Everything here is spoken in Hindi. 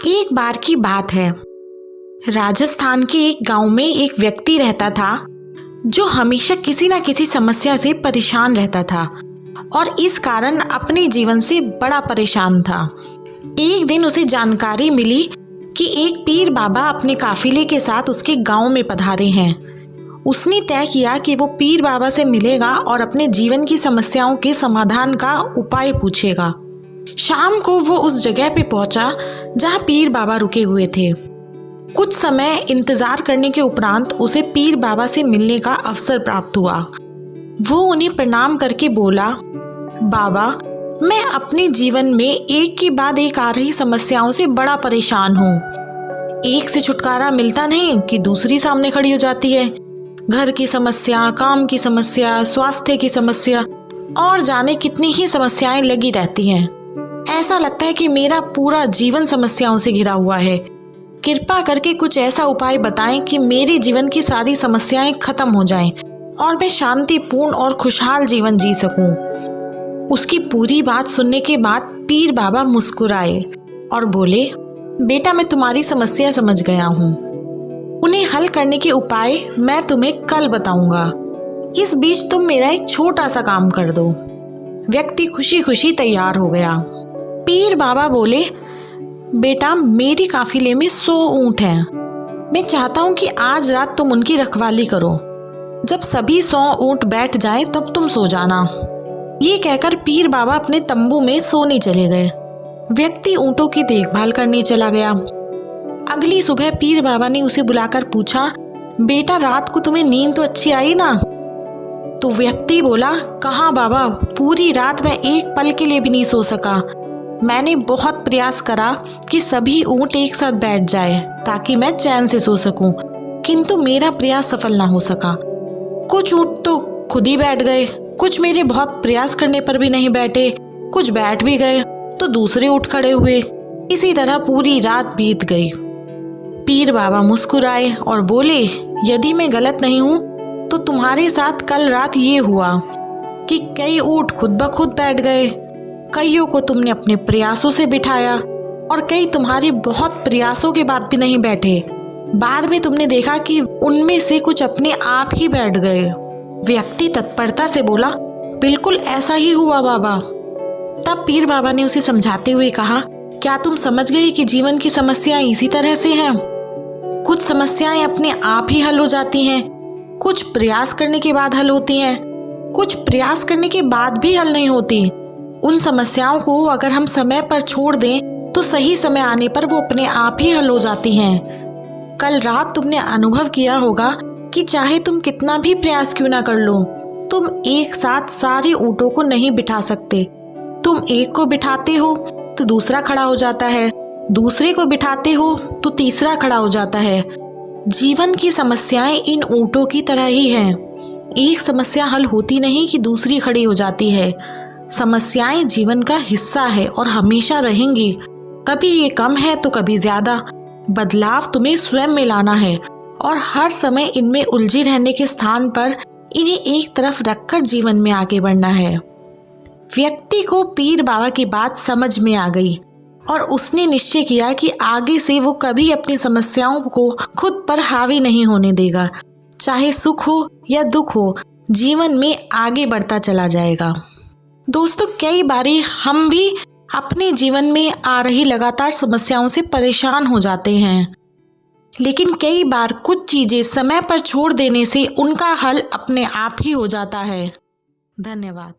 एक बार की बात है। राजस्थान के एक गांव में एक व्यक्ति रहता था जो हमेशा किसी न किसी समस्या से परेशान रहता था और इस कारण अपने जीवन से बड़ा परेशान था। एक दिन उसे जानकारी मिली कि एक पीर बाबा अपने काफिले के साथ उसके गांव में पधारे हैं। उसने तय किया कि वो पीर बाबा से मिलेगा और अपने जीवन की समस्याओं के समाधान का उपाय पूछेगा। शाम को वो उस जगह पे पहुंचा जहां पीर बाबा रुके हुए थे। कुछ समय इंतजार करने के उपरांत उसे पीर बाबा से मिलने का अवसर प्राप्त हुआ। वो उन्हें प्रणाम करके बोला, बाबा, मैं अपने जीवन में एक के बाद एक आ रही समस्याओं से बड़ा परेशान हूँ। एक से छुटकारा मिलता नहीं कि दूसरी सामने खड़ी हो जाती है। घर की समस्या, काम की समस्या, स्वास्थ्य की समस्या और जाने कितनी ही समस्याएं लगी रहती हैं। ऐसा लगता है कि मेरा पूरा जीवन समस्याओं से घिरा हुआ है। कृपा करके कुछ ऐसा उपाय बताएं कि मेरे जीवन की सारी समस्याएं खत्म हो जाएं और मैं शांतिपूर्ण और खुशहाल जीवन जी सकूं। उसकी पूरी बात सुनने के बाद पीर बाबा मुस्कुराए और बोले, बेटा, मैं तुम्हारी समस्या समझ गया हूँ। उन्हें हल करने के उपाय मैं तुम्हें कल बताऊंगा। इस बीच तुम मेरा एक छोटा सा काम कर दो। व्यक्ति खुशी खुशी तैयार हो गया। पीर बाबा बोले, बेटा, मेरी काफिले में 100 ऊंट हैं। मैं चाहता हूं कि आज रात तुम उनकी रखवाली करो। जब सभी 100 ऊंट बैठ जाएं तब तुम सो जाना। ये कहकर पीर बाबा अपने तंबू में सोने चले गए। व्यक्ति ऊंटों की देखभाल करने चला गया। अगली सुबह पीर बाबा ने उसे बुलाकर पूछा, बेटा, रात को तुम्हें नींद तो अच्छी आई ना? तो व्यक्ति बोला, कहाँ बाबा, पूरी रात मैं एक पल के लिए भी नहीं सो सका। मैंने बहुत प्रयास करा कि सभी ऊंट एक साथ बैठ जाए ताकि मैं चैन से सो सकूं, किंतु मेरा प्रयास सफल ना हो सका। कुछ ऊंट तो खुद ही बैठ गए, कुछ मेरे बहुत प्रयास करने पर भी नहीं बैठे, कुछ बैठ भी गए तो दूसरे उठ खड़े हुए। इसी तरह पूरी रात बीत गई। पीर बाबा मुस्कुराए और बोले, यदि मैं गलत नहीं हूं तो तुम्हारे साथ कल रात ये हुआ कि कई ऊंट खुद ब खुद बैठ गए, कईयों को तुमने अपने प्रयासों से बिठाया और कई तुम्हारे बहुत प्रयासों के बाद भी नहीं बैठे। बाद में तुमने देखा कि उनमें से कुछ अपने आप ही बैठ गए। व्यक्ति तत्परता से बोला, बिल्कुल ऐसा ही हुआ बाबा। तब पीर बाबा ने उसे समझाते हुए कहा, क्या तुम समझ गए कि जीवन की समस्याएं इसी तरह से हैं? कुछ समस्याएं अपने आप ही हल हो जाती हैं, कुछ प्रयास करने के बाद हल होती हैं, कुछ प्रयास करने के बाद भी हल नहीं होती। उन समस्याओं को अगर हम समय पर छोड़ दें तो सही समय आने पर वो अपने आप ही हल हो जाती हैं। कल रात तुमने अनुभव किया होगा कि चाहे तुम कितना भी प्रयास क्यों ना कर लो, तुम एक साथ सारे ऊँटों को नहीं बिठा सकते। तुम एक को बिठाते हो तो दूसरा खड़ा हो जाता है, दूसरे को बिठाते हो तो तीसरा खड़ा हो जाता है। जीवन की समस्याएं इन ऊँटों की तरह ही हैं। एक समस्या हल होती नहीं कि दूसरी खड़ी हो जाती है। समस्याएं जीवन का हिस्सा है और हमेशा रहेंगी। कभी ये कम है तो कभी ज्यादा। बदलाव तुम्हें स्वयं में लाना है और हर समय इनमें उलझे रहने के स्थान पर इन्हें एक तरफ रखकर जीवन में आगे बढ़ना है। व्यक्ति को पीर बाबा की बात समझ में आ गई और उसने निश्चय किया कि आगे से वो कभी अपनी समस्याओं को खुद पर हावी नहीं होने देगा। चाहे सुख हो या दुख हो, जीवन में आगे बढ़ता चला जाएगा। दोस्तों, कई बारी हम भी अपने जीवन में आ रही लगातार समस्याओं से परेशान हो जाते हैं, लेकिन कई बार कुछ चीजें समय पर छोड़ देने से उनका हल अपने आप ही हो जाता है। धन्यवाद।